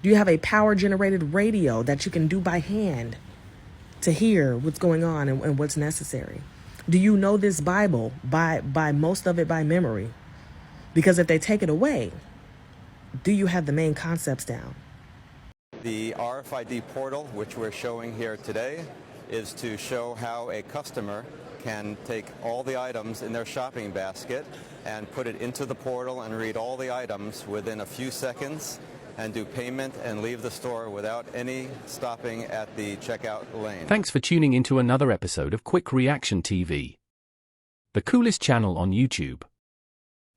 Do you have a power-generated radio that you can do by hand to hear what's going on and what's necessary? Do you know this Bible by most of it by memory? Because if they take it away, do you have the main concepts down? The RFID portal, which we're showing here today, is to show how a customer can take all the items in their shopping basket and put it into the portal and read all the items within a few seconds and do payment and leave the store without any stopping at the checkout lane. Thanks for tuning into another episode of Quick Reaction TV, the coolest channel on YouTube.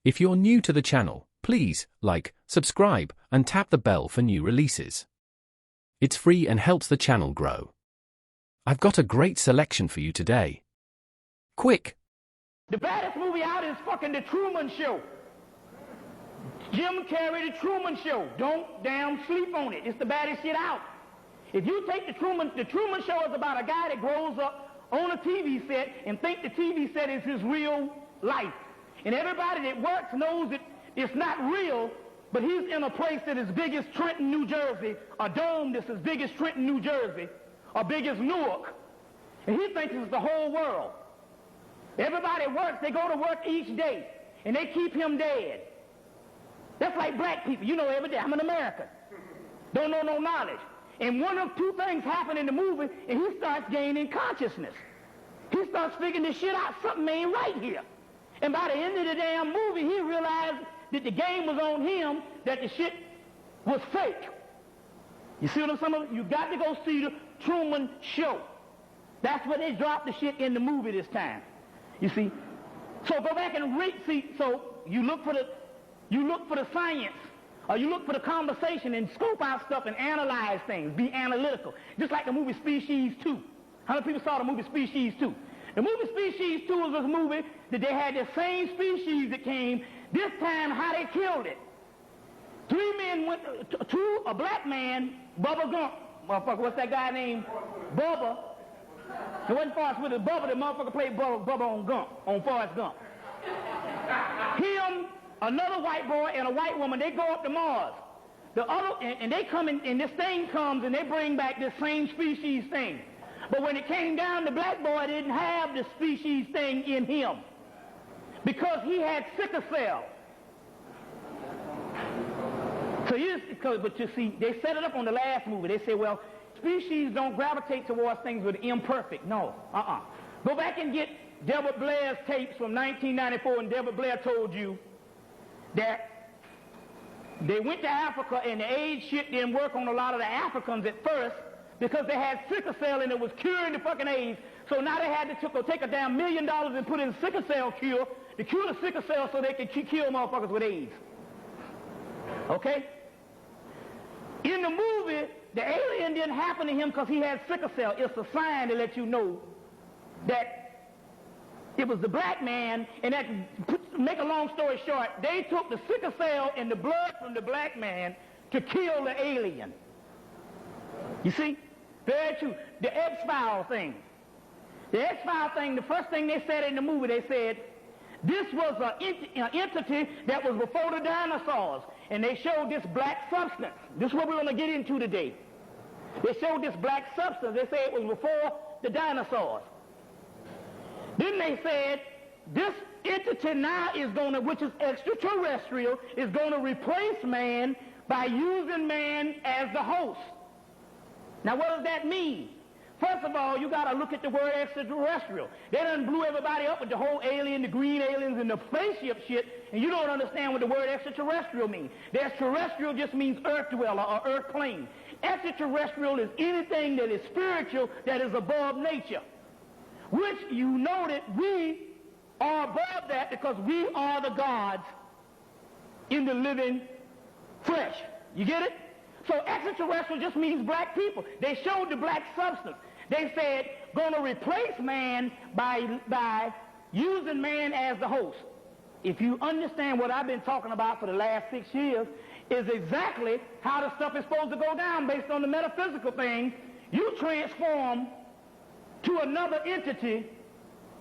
If you're new to the channel, please like, subscribe, and tap the bell for new releases. It's free and helps the channel grow. I've got a great selection for you today. Quik. The baddest movie out is fucking The Truman Show. Jim Carrey, The Truman Show. Don't damn sleep on it. It's the baddest shit out. If you take The Truman Show is about a guy that grows up on a TV set and think the TV set is his real life. And everybody that works knows that it's not real, but he's in a place that is big as Trenton, New Jersey, a dome that's as big as Trenton, New Jersey, or big as Newark. And he thinks it's the whole world. Everybody works, they go to work each day, and they keep him dead. That's like black people. You know every day, I'm an American. Don't know no knowledge. And one of two things happen in the movie, and he starts gaining consciousness. He starts figuring this shit out. Something ain't right here. And by the end of the damn movie, he realized that the game was on him, that the shit was fake. You see what I'm saying? You got to go see The Truman Show. That's where they dropped the shit in the movie this time. You see? So go back and see. So you look for the science, or you look for the conversation and scope out stuff and analyze things. Be analytical. Just like the movie Species 2. How many people saw the movie Species 2? The movie Species 2 was this movie that they had the same species that came. This time, how they killed it. Three men went, a black man, Bubba Gump. Motherfucker, what's that guy named? Bubba. It wasn't Forrest with it. Bubba, the motherfucker played Bubba on Gump, on Forrest Gump. Him, another white boy, and a white woman, they go up to Mars. The other, and they come in, and this thing comes, and they bring back this same species thing. But when it came down, the black boy didn't have the species thing in him because he had sickle cell. But you see, they set it up on the last movie. They say, well, species don't gravitate towards things that are imperfect. No, Go back and get Deborah Blair's tapes from 1994, and Deborah Blair told you that they went to Africa and the AIDS shit didn't work on a lot of the Africans at first because they had sickle cell and it was curing the fucking AIDS. So now they had to take a damn $1 million and put in sickle cell cure to cure the sickle cell so they could kill motherfuckers with AIDS. Okay? In the movie, the alien didn't happen to him because he had sickle cell. It's a sign to let you know that it was the black man, and that, make a long story short, they took the sickle cell and the blood from the black man to kill the alien. You see? Very true. The X-File thing. The X-File thing, the first thing they said in the movie, they said, this was an entity that was before the dinosaurs, and they showed this black substance. This is what we're going to get into today. They showed this black substance. They said it was before the dinosaurs. Then they said, this entity now is going to, which is extraterrestrial, is going to replace man by using man as the host. Now, what does that mean? First of all, you got to look at the word extraterrestrial. They done blew everybody up with the whole alien, the green aliens, and the spaceship shit, and you don't understand what the word extraterrestrial means. The extraterrestrial just means earth dweller or earth plane. Extraterrestrial is anything that is spiritual, that is above nature, which you know that we are above that because we are the gods in the living flesh. You get it? So extraterrestrial just means black people. They showed the black substance. They said, going to replace man by using man as the host. If you understand what I've been talking about for the last 6 years, is exactly how the stuff is supposed to go down based on the metaphysical thing. You transform to another entity,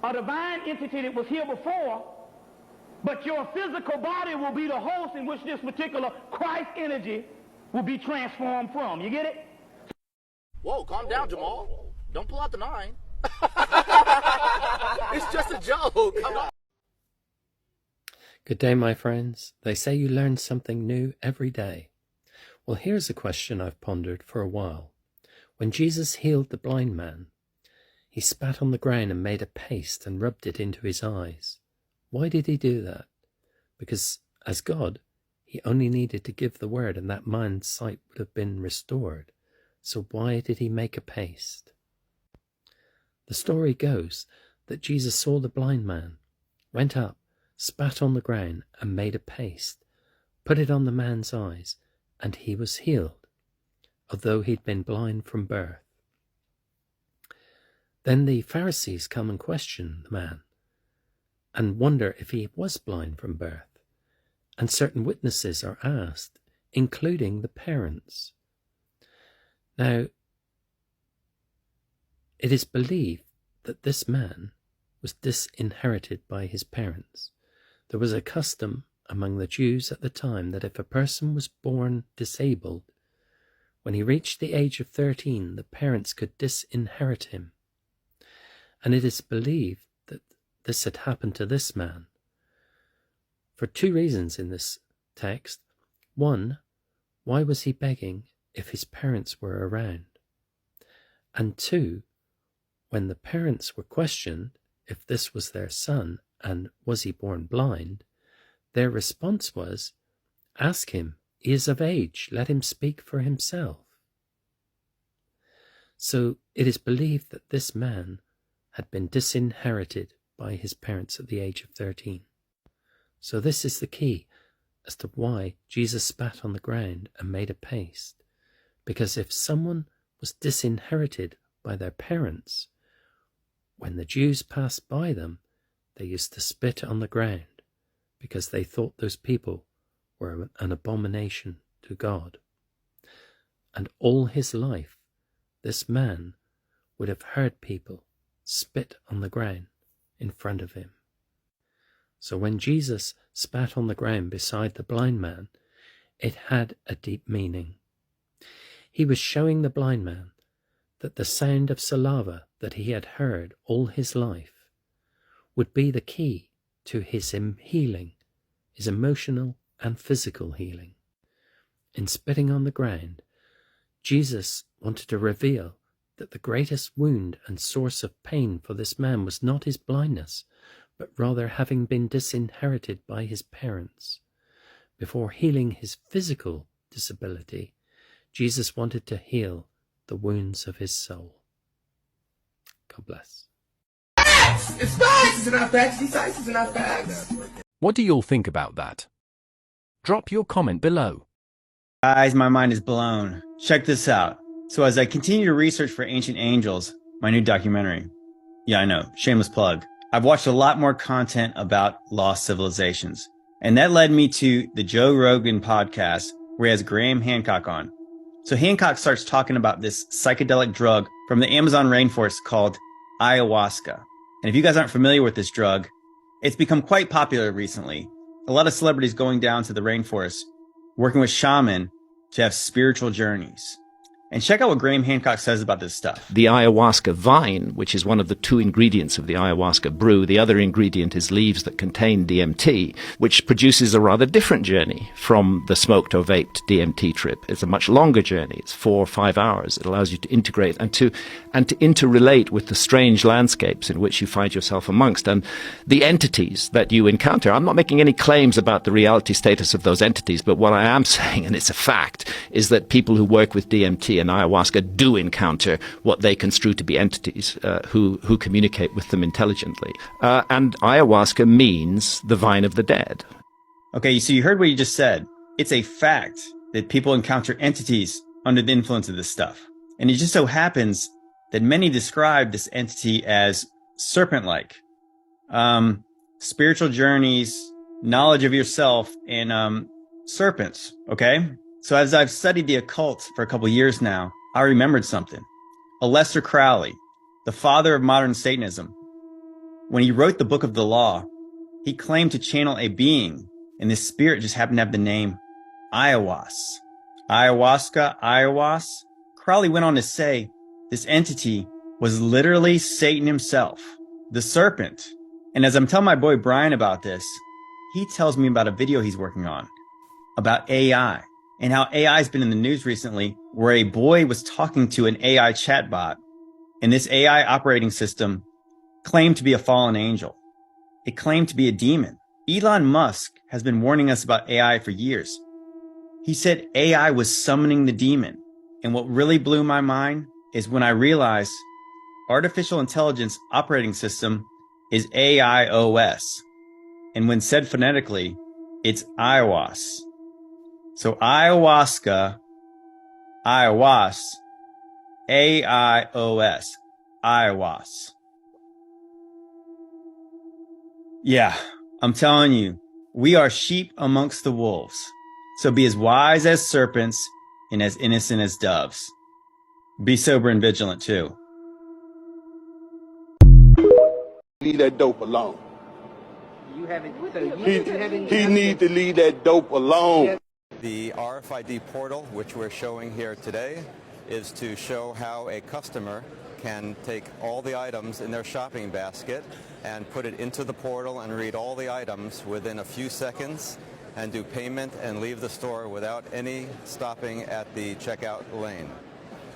a divine entity that was here before, but your physical body will be the host in which this particular Christ energy will be transformed from. You get it? Whoa, calm down, Jamal. Don't pull out the 9. It's just a joke. Come on. Good day, my friends. They say you learn something new every day. Well, here's a question I've pondered for a while. When Jesus healed the blind man, he spat on the ground and made a paste and rubbed it into his eyes. Why did he do that? Because as God, he only needed to give the word and that man's sight would have been restored. So why did he make a paste? The story goes that Jesus saw the blind man, went up, spat on the ground and made a paste, put it on the man's eyes, and he was healed, although he'd been blind from birth. Then the Pharisees come and question the man and wonder if he was blind from birth, and certain witnesses are asked, including the parents. Now, it is believed that this man was disinherited by his parents. There was a custom among the Jews at the time that if a person was born disabled, when he reached the age of 13, the parents could disinherit him. And it is believed that this had happened to this man for 2 reasons in this text. 1, why was he begging if his parents were around? And 2, when the parents were questioned if this was their son and was he born blind, their response was, "Ask him, he is of age, let him speak for himself." So it is believed that this man had been disinherited by his parents at the age of 13. So this is the key as to why Jesus spat on the ground and made a paste. Because if someone was disinherited by their parents, when the Jews passed by them, they used to spit on the ground because they thought those people were an abomination to God. And all his life, this man would have heard people spit on the ground in front of him. So when Jesus spat on the ground beside the blind man, it had a deep meaning. He was showing the blind man that the sound of saliva that he had heard all his life would be the key to his healing, his emotional and physical healing. In spitting on the ground, Jesus wanted to reveal that the greatest wound and source of pain for this man was not his blindness, but rather having been disinherited by his parents. Before healing his physical disability, Jesus wanted to heal the wounds of his soul. God bless. It's facts! It's not facts. These sites are not facts. What do you all think about that? Drop your comment below. Guys, my mind is blown. Check this out. So as I continue to research for Ancient Angels, my new documentary, yeah, I know, shameless plug, I've watched a lot more content about lost civilizations. And that led me to the Joe Rogan podcast, where he has Graham Hancock on. So Hancock starts talking about this psychedelic drug from the Amazon rainforest called ayahuasca. And if you guys aren't familiar with this drug, it's become quite popular recently. A lot of celebrities going down to the rainforest, working with shaman to have spiritual journeys. And check out what Graham Hancock says about this stuff. The ayahuasca vine, which is one of the 2 ingredients of the ayahuasca brew, the other ingredient is leaves that contain DMT, which produces a rather different journey from the smoked or vaped DMT trip. It's a much longer journey. It's 4 or 5 hours. It allows you to integrate and to interrelate with the strange landscapes in which you find yourself amongst and the entities that you encounter. I'm not making any claims about the reality status of those entities, but what I am saying, and it's a fact, is that people who work with DMT and ayahuasca do encounter what they construe to be entities who communicate with them intelligently. And ayahuasca means the vine of the dead. Okay, so you heard what you just said. It's a fact that people encounter entities under the influence of this stuff. And it just so happens that many describe this entity as serpent-like. Spiritual journeys, knowledge of yourself, and serpents, okay? So as I've studied the occult for a couple years now, I remembered something. Aleister Crowley, the father of modern Satanism, when he wrote the Book of the Law, he claimed to channel a being, and this spirit just happened to have the name Ayahuas. ayahuasca. Crowley went on to say this entity was literally Satan himself, the serpent. And as I'm telling my boy Brian about this, he tells me about a video he's working on about AI and how AI has been in the news recently, where a boy was talking to an AI chatbot, and this AI operating system claimed to be a fallen angel. It claimed to be a demon. Elon Musk has been warning us about AI for years. He said AI was summoning the demon. And what really blew my mind is when I realized artificial intelligence operating system is AIOS. And when said phonetically, it's ayahuasca. So ayahuasca, ayahuasca, AIOS, ayahuasca. Yeah, I'm telling you, we are sheep amongst the wolves. So be as wise as serpents and as innocent as doves. Be sober and vigilant too. Leave that dope alone. You haven't. So He need to leave that dope alone. The RFID portal, which we're showing here today, is to show how a customer can take all the items in their shopping basket and put it into the portal and read all the items within a few seconds and do payment and leave the store without any stopping at the checkout lane.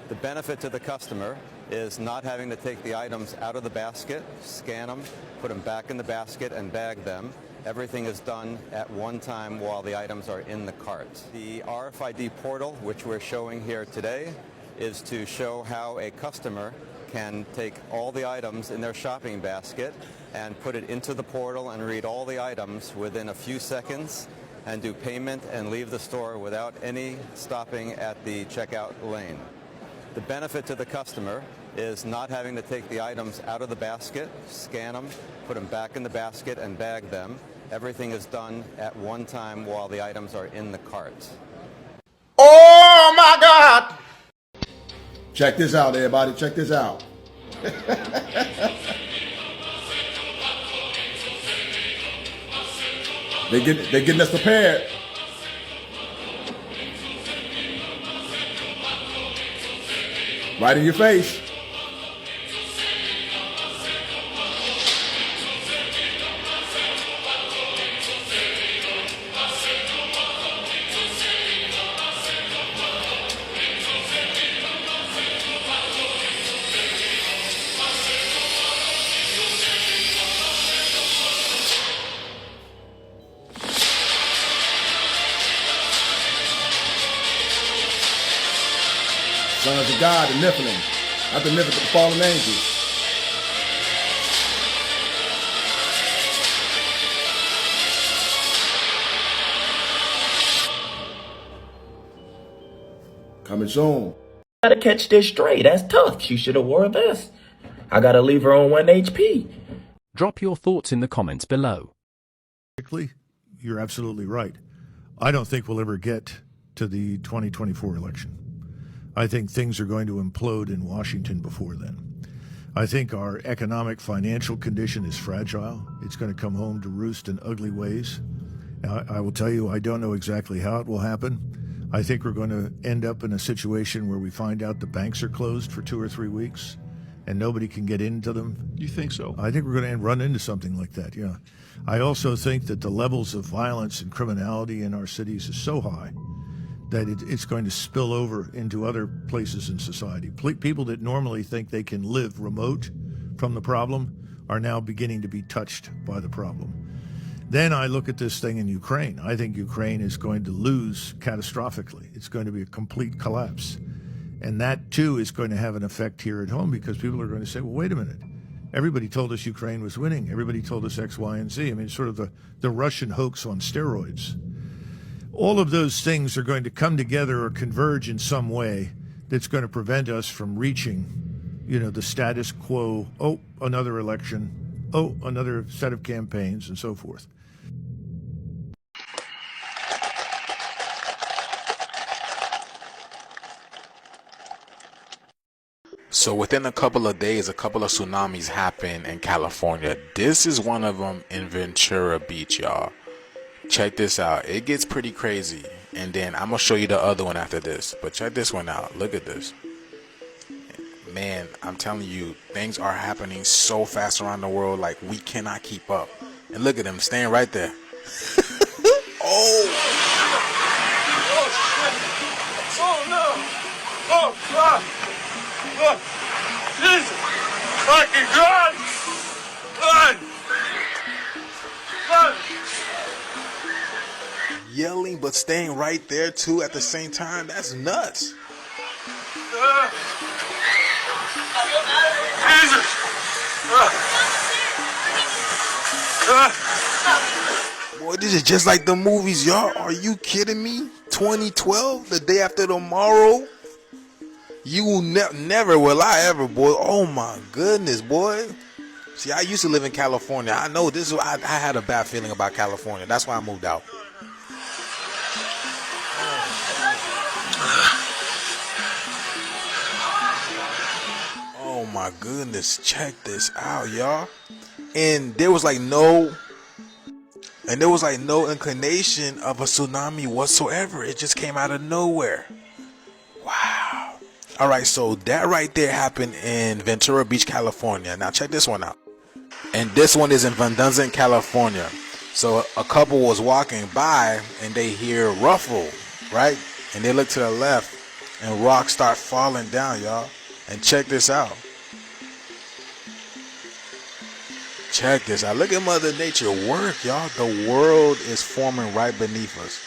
The benefit to the customer is not having to take the items out of the basket, scan them, put them back in the basket and bag them. Everything is done at one time while the items are in the cart. The RFID portal, which we're showing here today, is to show how a customer can take all the items in their shopping basket and put it into the portal and read all the items within a few seconds and do payment and leave the store without any stopping at the checkout lane. The benefit to the customer is not having to take the items out of the basket, scan them, put them back in the basket and bag them. Everything is done at one time while the items are in the cart. Oh my God! Check this out, everybody. Check this out. They're getting us prepared. Right in your face. Sons of God, the Nephilim, not the Nephilim, but the fallen angels. Coming soon. Gotta catch this straight. That's tough. She should have wore a vest. I gotta leave her on 1 HP. Drop your thoughts in the comments below. You're absolutely right. I don't think we'll ever get to the 2024 election. I think things are going to implode in Washington before then. I think our economic financial condition is fragile. It's going to come home to roost in ugly ways. Now, I will tell you, I don't know exactly how it will happen. I think we're going to end up in a situation where we find out the banks are closed for 2 or 3 weeks and nobody can get into them. You think so? I think we're going to run into something like that, yeah. I also think that the levels of violence and criminality in our cities is so high that it's going to spill over into other places in society. People that normally think they can live remote from the problem are now beginning to be touched by the problem. Then I look at this thing in Ukraine. I think Ukraine is going to lose catastrophically. It's going to be a complete collapse. And that, too, is going to have an effect here at home because people are going to say, well, wait a minute. Everybody told us Ukraine was winning. Everybody told us X, Y, and Z. I mean, it's sort of the Russian hoax on steroids. All of those things are going to come together or converge in some way that's going to prevent us from reaching, the status quo. Oh, another election. Oh, another set of campaigns and so forth. So within a couple of days, a couple of tsunamis happen in California. This is one of them in Ventura Beach, y'all. Check this out. It gets pretty crazy. and then I'm gonna show you the other one after this. But check this one out. Look at this. Man, I'm telling you, things are happening so fast around the world, like we cannot keep up. And look at them staying right there. Oh! Oh no! Oh God! Oh, Jesus! Fucking God! God! God! Yelling but staying right there too at the same time. That's nuts. Jesus! Boy, this is just like the movies, y'all. Are you kidding me? 2012, the day after tomorrow. You will never will I ever, boy. Oh my goodness, boy. See, I used to live in California. I know this. I had a bad feeling about California. That's why I moved out. Oh my goodness, check this out, y'all. And there was like no inclination of a tsunami whatsoever. It just came out of nowhere. Wow. All right, so that right there happened in Ventura Beach, California. Now check this one out. And this one is in Van Duzen, California. So a couple was walking by and they hear ruffle, right? And they look to the left and rocks start falling down, y'all. And check this out. Check this out. Look at Mother Nature work, y'all. The world is forming right beneath us.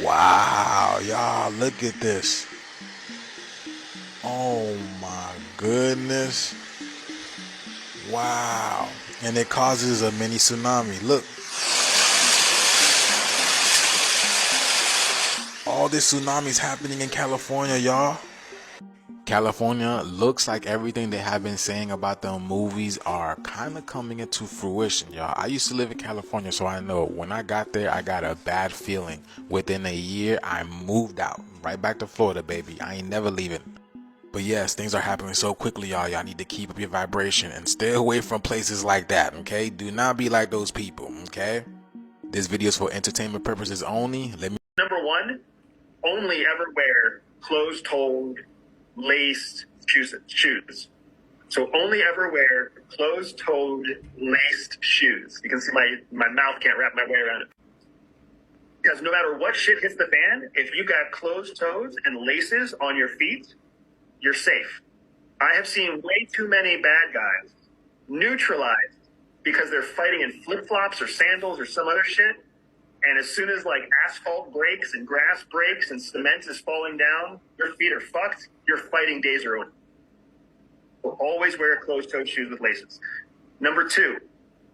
Wow, y'all, look at this. Oh my goodness. Wow. And it causes a mini tsunami. Look. All this tsunamis happening in California, y'all. California looks like everything they have been saying about the movies are kind of coming into fruition, y'all. I used to live in California, so I know when I got there, I got a bad feeling. Within a year, I moved out. Right back to Florida, baby. I ain't never leaving. But yes, things are happening so quickly, y'all. Y'all need to keep up your vibration and stay away from places like that, okay? Do not be like those people, okay? This video is for entertainment purposes only. Number one, only ever wear closed-toed, laced shoes. So only ever wear closed-toed, laced shoes. You can see my mouth can't wrap my way around it. Because no matter what shit hits the fan, if you got closed toes and laces on your feet, you're safe. I have seen way too many bad guys neutralized because they're fighting in flip-flops or sandals or some other shit. And as soon as like asphalt breaks and grass breaks and cement is falling down, your feet are fucked. Your fighting days are over. So always wear closed-toed shoes with laces. Number two,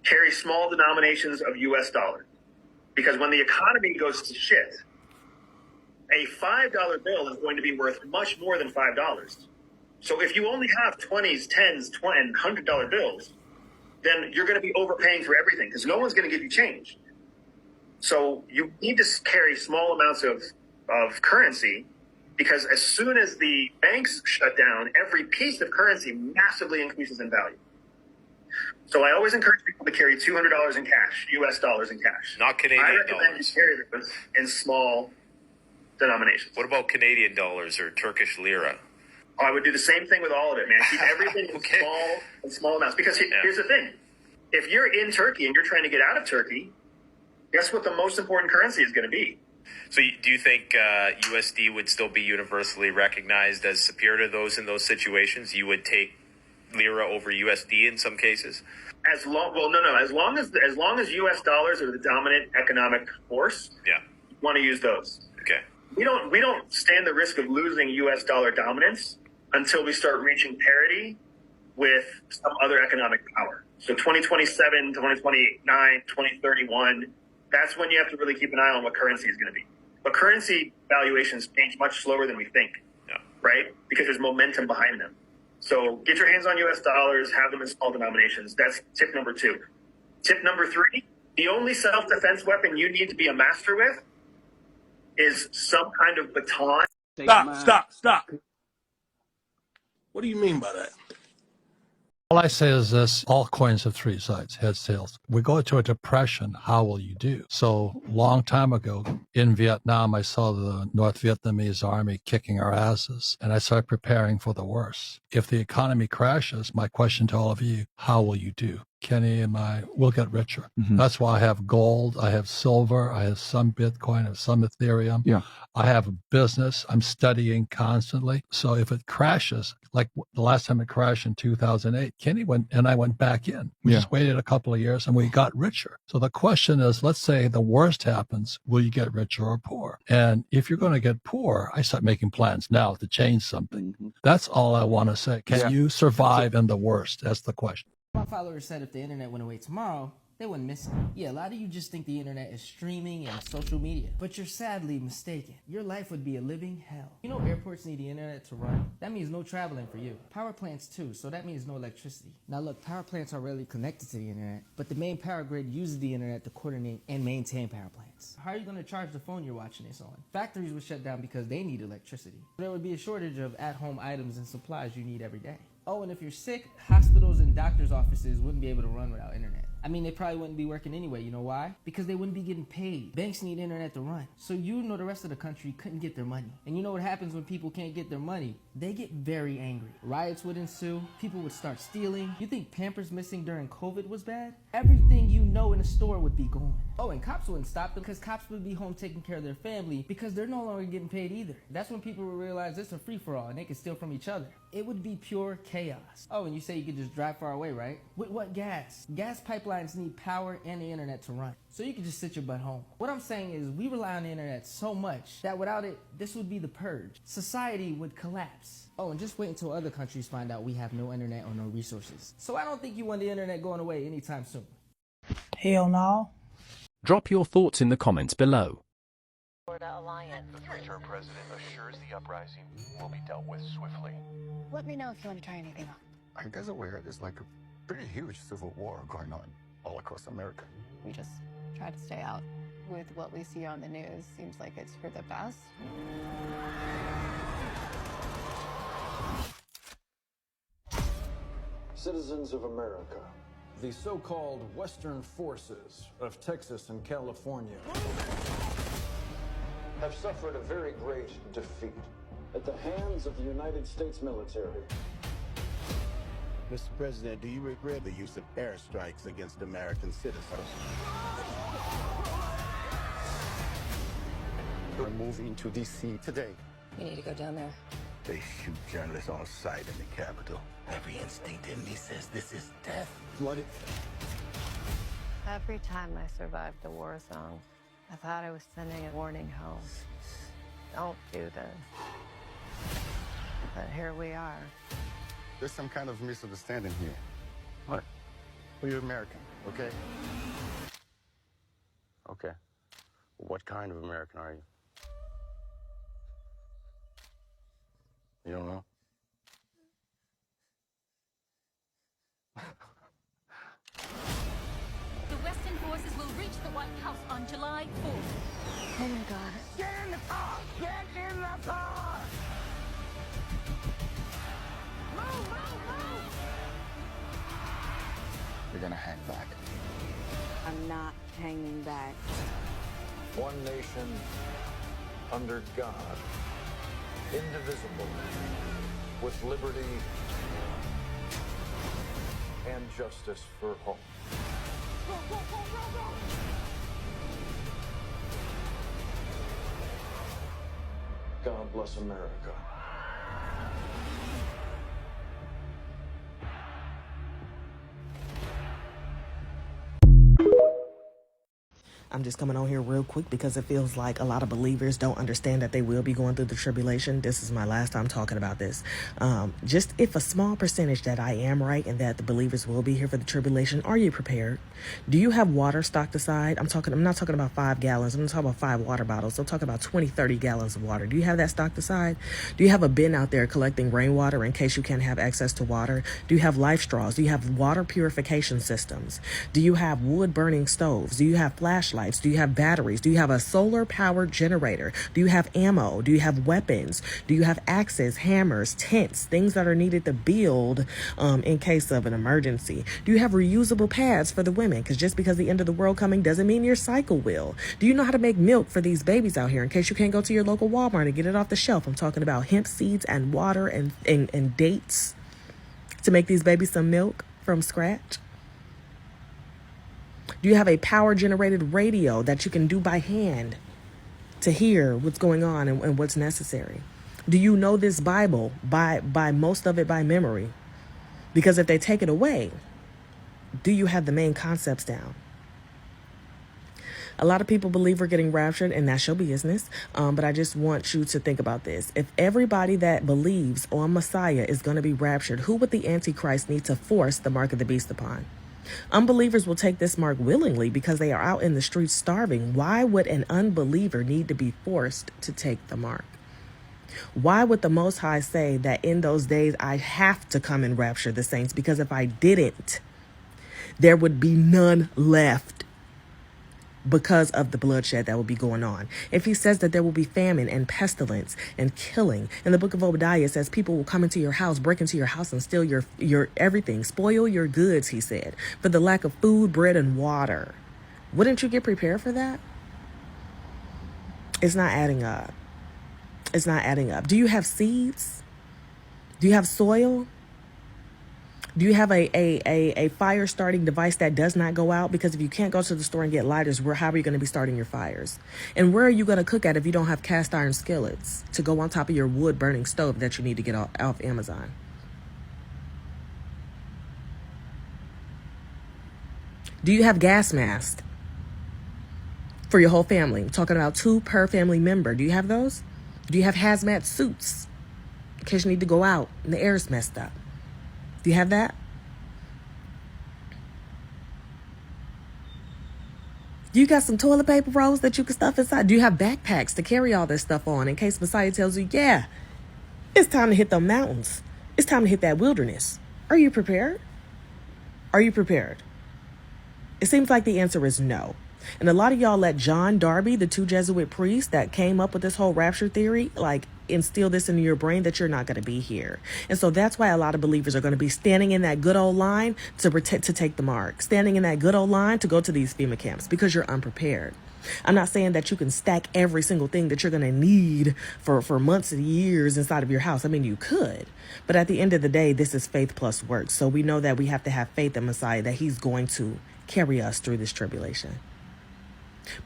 carry small denominations of US dollars. Because when the economy goes to shit, a $5 bill is going to be worth much more than $5. So if you only have 20s, 10s, and $100 bills, then you're going to be overpaying for everything because no one's going to give you change. So you need to carry small amounts of currency because as soon as the banks shut down, every piece of currency massively increases in value. So I always encourage people to carry $200 in cash, US dollars in cash. Not Canadian I recommend dollars. you carry those in small denominations. What about Canadian dollars or Turkish lira? I would do the same thing with all of it, man. Keep everything in small amounts. Because here's the thing. If you're in Turkey and you're trying to get out of Turkey, guess what the most important currency is going to be? So do you think USD would still be universally recognized as superior to those in those situations? You would take lira over USD in some cases? As long as US dollars are the dominant economic force, yeah, you want to use those. Okay. We don't stand the risk of losing US dollar dominance until we start reaching parity with some other economic power. So 2027, 2029, 2031, that's when you have to really keep an eye on what currency is going to be. But currency valuations change much slower than we think, right? Because there's momentum behind them. So get your hands on US dollars, have them in small denominations. That's tip number two. Tip number three, the only self-defense weapon you need to be a master with is some kind of baton. Stop. What do you mean by that? All I say is this, all coins have three sides, heads, tails. We go into a depression, how will you do? So long time ago in Vietnam, I saw the North Vietnamese army kicking our asses, and I started preparing for the worst. If the economy crashes, my question to all of you, how will you do? Kenny and we'll get richer. That's why I have gold, I have silver, I have some Bitcoin, I have some Ethereum. Yeah. I have a business. I'm studying constantly. So if it crashes, like the last time it crashed in 2008, Kenny and I went back in. We just waited a couple of years and we got richer. So the question is, let's say the worst happens, will you get richer or poor? And if you're going to get poor, I start making plans now to change something. That's all I want to say. Can you survive in the worst? That's the question. My followers said if the internet went away tomorrow, they wouldn't miss it. Yeah, a lot of you just think the internet is streaming and social media, but you're sadly mistaken. Your life would be a living hell. You know airports need the internet to run? That means no traveling for you. Power plants too, so that means no electricity. Now look, power plants are rarely connected to the internet, but the main power grid uses the internet to coordinate and maintain power plants. How are you going to charge the phone you're watching this on? Factories would shut down because they need electricity. There would be a shortage of at-home items and supplies you need every day. Oh, and if you're sick, hospitals and doctors' offices wouldn't be able to run without internet. I mean, they probably wouldn't be working anyway. You know why? Because they wouldn't be getting paid. Banks need internet to run. So you know the rest of the country couldn't get their money. And you know what happens when people can't get their money? They get very angry. Riots would ensue. People would start stealing. You think Pampers missing during COVID was bad? Everything you know in a store would be gone. Oh, and cops wouldn't stop them because cops would be home taking care of their family because they're no longer getting paid either. That's when people would realize it's a free-for-all and they can steal from each other. It would be pure chaos. Oh, and you say you could just drive far away, right? With what gas? Gas pipelines need power and the internet to run. So you can just sit your butt home. What I'm saying is we rely on the internet so much that without it, this would be the purge. Society would collapse. Oh, and just wait until other countries find out we have no internet or no resources. So I don't think you want the internet going away anytime soon. Hell no. Drop your thoughts in the comments below. The three-term president assures the uprising will be dealt with swiftly. Let me know if you want to try anything on. Are you guys aware there's like a pretty huge civil war going on all across America? We just try to stay out. With what we see on the news, seems like it's for the best. Citizens of America, the so-called Western forces of Texas and California have suffered a very great defeat at the hands of the United States military. Mr. President, do you regret the use of airstrikes against American citizens? We're moving to D.C. today. We need to go down there. They shoot journalists on sight in the Capitol. Every instinct in me says this is death. Blooded. Every time I survived a war zone, I thought I was sending a warning home. Don't do this. But here we are. There's some kind of misunderstanding here. What? Well, you're American, okay? Okay. What kind of American are you? You don't know? The Western forces will reach the White House on July 4th. Oh my God. Get in the car! Get in the car! Move, move, move! You're gonna hang back. I'm not hanging back. One nation, under God, indivisible, with liberty and justice for all. Go, go, go, go, go! God bless America. I'm just coming on here real quick because it feels like a lot of believers don't understand that they will be going through the tribulation. This is my last time talking about this. Just if a small percentage that I am right and that the believers will be here for the tribulation, are you prepared? Do you have water stocked aside? I'm not talking about 5 gallons. I'm not talking about 5 water bottles. I'm talking about 20, 30 gallons of water. Do you have that stocked aside? Do you have a bin out there collecting rainwater in case you can't have access to water? Do you have life straws? Do you have water purification systems? Do you have wood burning stoves? Do you have flashlights? lights? Do you have batteries? Do you have a solar powered generator? Do you have ammo? Do you have weapons? Do you have axes, hammers, tents, things that are needed to build in case of an emergency? Do you have reusable pads for the women? Because just because the end of the world coming doesn't mean your cycle will. Do you know how to make milk for these babies out here in case you can't go to your local Walmart and get it off the shelf? I'm talking about hemp seeds and water and dates to make these babies some milk from scratch. Do you have a power generated radio that you can do by hand to hear what's going on and what's necessary? Do you know this Bible by most of it by memory? Because if they take it away, do you have the main concepts down? A lot of people believe we're getting raptured, and that's your business. But I just want you to think about this. If everybody that believes on Messiah is going to be raptured, who would the Antichrist need to force the mark of the beast upon? Unbelievers will take this mark willingly because they are out in the streets starving. Why would an unbeliever need to be forced to take the mark? Why would the Most High say that in those days I have to come and rapture the saints? Because if I didn't, there would be none left because of the bloodshed that will be going on. If he says that there will be famine and pestilence and killing, in the book of Obadiah it says people will come into your house, break into your house and steal your everything, spoil your goods, he said, for the lack of food, bread, and water. Wouldn't you get prepared for that? It's not adding up. It's not adding up. Do you have seeds? Do you have soil? Do you have a fire starting device that does not go out? Because if you can't go to the store and get lighters, how are you going to be starting your fires? And where are you going to cook at if you don't have cast iron skillets to go on top of your wood burning stove that you need to get off Amazon? Do you have gas masks for your whole family? I'm talking about 2 per family member. Do you have those? Do you have hazmat suits in case you need to go out and the air's messed up? Do you have that? Do you got some toilet paper rolls that you can stuff inside? Do you have backpacks to carry all this stuff on in case Messiah tells you, yeah, it's time to hit the mountains. It's time to hit that wilderness. Are you prepared? Are you prepared? It seems like the answer is no. And a lot of y'all let John Darby, the 2 Jesuit priests that came up with this whole rapture theory, instill this into your brain that you're not going to be here. And so that's why a lot of believers are going to be standing in that good old line to take the mark, standing in that good old line to go to these FEMA camps because you're unprepared. I'm not saying that you can stack every single thing that you're going to need for months and years inside of your house. I mean, you could. But at the end of the day, this is faith plus work. So we know that we have to have faith in Messiah, that he's going to carry us through this tribulation.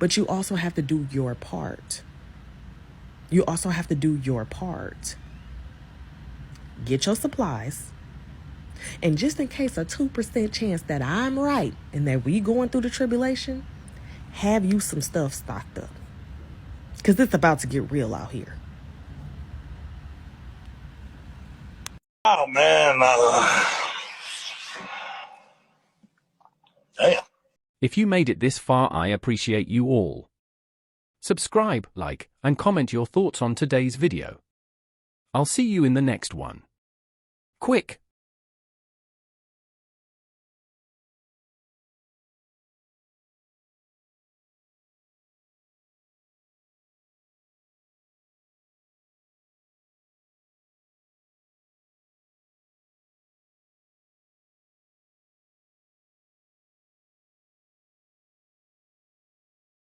But you also have to do your part. You also have to do your part. Get your supplies. And just in case a 2% chance that I'm right and that we going through the tribulation, have you some stuff stocked up. Because it's about to get real out here. Oh, man. Damn. If you made it this far, I appreciate you all. Subscribe, like, and comment your thoughts on today's video. I'll see you in the next one. Quik.